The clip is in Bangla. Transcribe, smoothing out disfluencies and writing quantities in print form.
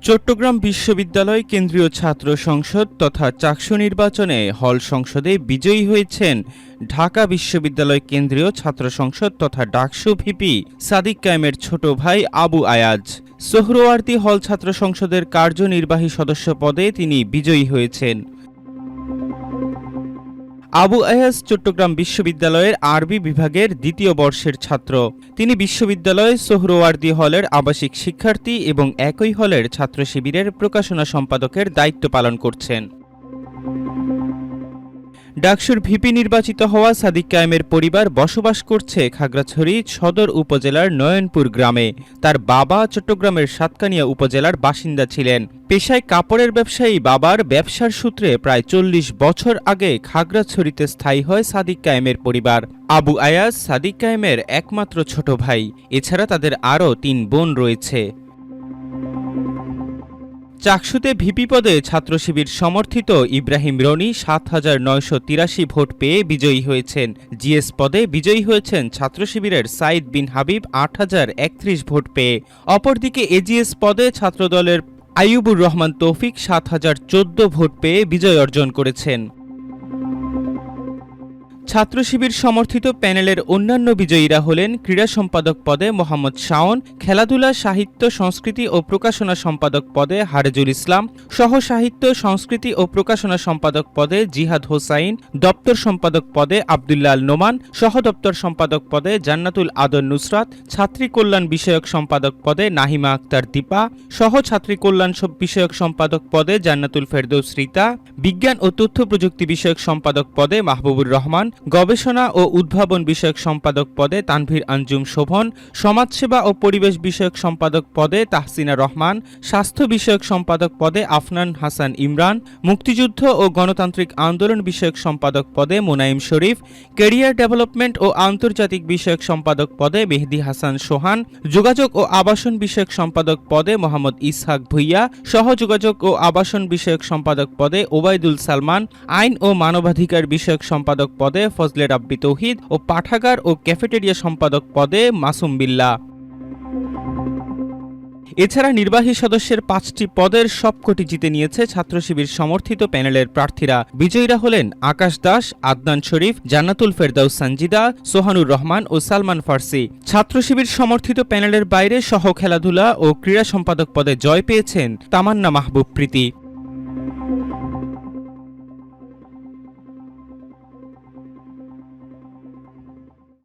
চট্টগ্রাম বিশ্ববিদ্যালয় কেন্দ্রীয় ছাত্র সংসদ তথা চাকসু নির্বাচনে হল সংসদে বিজয়ী হয়েছেন ঢাকা বিশ্ববিদ্যালয় কেন্দ্রীয় ছাত্র সংসদ তথা ডাকসু ভিপি সাদিক কায়েমের ছোট ভাই আবু আয়াজ। সোহরাওয়ার্দী হল ছাত্র সংসদের কার্যনির্বাহী সদস্য পদে তিনি বিজয়ী হয়েছেন। আবু আয়াজ চট্টগ্রাম বিশ্ববিদ্যালয়ের আরবি বিভাগের দ্বিতীয় বর্ষের ছাত্র। তিনি বিশ্ববিদ্যালয়ে সোহরাওয়ার্দী হলের আবাসিক শিক্ষার্থী এবং একই হলের ছাত্র শিবিরের প্রকাশনা সম্পাদকের দায়িত্ব পালন করছেন। ডাকসুর ভিপি নির্বাচিত হওয়া সাদিক কায়েমের পরিবার বসবাস করছে খাগড়াছড়ি সদর উপজেলার নয়নপুর গ্রামে। তার বাবা চট্টগ্রামের সাতকানিয়া উপজেলার বাসিন্দা ছিলেন। পেশায় কাপড়ের ব্যবসায়ী বাবার ব্যবসার সূত্রে প্রায় ৪০ বছর আগে খাগড়াছড়িতে স্থায়ী হয় সাদিক কায়েমের পরিবার। আবু আয়াজ সাদিক কায়েমের একমাত্র ছোট ভাই। এছাড়া তাদের আরও ৩ বোন রয়েছে। চাকসুতে ভিপি পদে ছাত্র শিবির সমর্থিত ইব্রাহিম রনি ৭,৯৮৩ ভোট পেয়ে বিজয়ী হয়েছেন। জিএস পদে বিজয়ী হয়েছেন ছাত্র শিবিরের সাইদ বিন হাবিব ৮,০৩১ ভোট পেয়ে। অপরদিকে এজিএস পদে ছাত্রদলের আইয়ুবুর রহমান তৌফিক ৭,০১৪ ভোট পেয়ে বিজয় অর্জন করেছেন। ছাত্র শিবির সমর্থিত প্যানেলের অন্যান্য বিজয়ীরা হলেন ক্রীড়া সম্পাদক পদে মোহাম্মদ শাওন, খেলাধুলা সাহিত্য সংস্কৃতি ও প্রকাশনা সম্পাদক পদে হারেজুল ইসলাম, সহ সাহিত্য সংস্কৃতি ও প্রকাশনা সম্পাদক পদে জিহাদ হোসাইন, দপ্তর সম্পাদক পদে আব্দুল্লাহ আল নোমান, সহ দপ্তর সম্পাদক পদে জান্নাতুল আদর নুসরাত, ছাত্রী কল্যাণ বিষয়ক সম্পাদক পদে নাহিমা আক্তার দীপা, সহ ছাত্রী কল্যাণ বিষয়ক সম্পাদক পদে জান্নাতুল ফেরদৌস রিতা, বিজ্ঞান ও তথ্য প্রযুক্তি বিষয়ক সম্পাদক পদে মাহবুবুর রহমান, গবেষণা ও উদ্ভাবন বিষয়ক সম্পাদক পদে তানভীর আঞ্জুম শোভন, সমাজসেবা ও পরিবেশ বিষয়ক সম্পাদক পদে তাহসিনা রহমান, স্বাস্থ্য বিষয়ক সম্পাদক পদে আফনান হাসান ইমরান, মুক্তিযুদ্ধ ও গণতান্ত্রিক আন্দোলন বিষয়ক সম্পাদক পদে মোনাইম শরীফ, ক্যারিয়ার ডেভেলপমেন্ট ও আন্তর্জাতিক বিষয়ক সম্পাদক পদে মেহেদী হাসান সোহান, যোগাযোগ ও আবাসন বিষয়ক সম্পাদক পদে মোহাম্মদ ইসহাক ভুইয়া, সহ যোগাযোগ ও আবাসন বিষয়ক সম্পাদক পদে ওবায়দুল সালমান, আইন ও মানবাধিকার বিষয়ক সম্পাদক পদে ফজলে রাব্বি তৌহিদ ও পাঠাগার ও ক্যাফেটেরিয়া সম্পাদক পদে মাসুম বিল্লাহ। এছাড়া নির্বাহী সদস্যের ৫টি পদের সবকটি জিতে নিয়েছে ছাত্র শিবির সমর্থিত প্যানেলের প্রার্থীরা। বিজয়ীরা হলেন আকাশ দাস, আদনান শরীফ, জান্নাতুল ফেরদাউস সঞ্জিদা, সোহানুর রহমান ও সালমান ফার্সি। ছাত্র শিবির সমর্থিত প্যানেলের বাইরে সহ খেলাধুলা ও ক্রীড়া সম্পাদক পদে জয় পেয়েছেন তামান্না মাহবুব প্রীতি।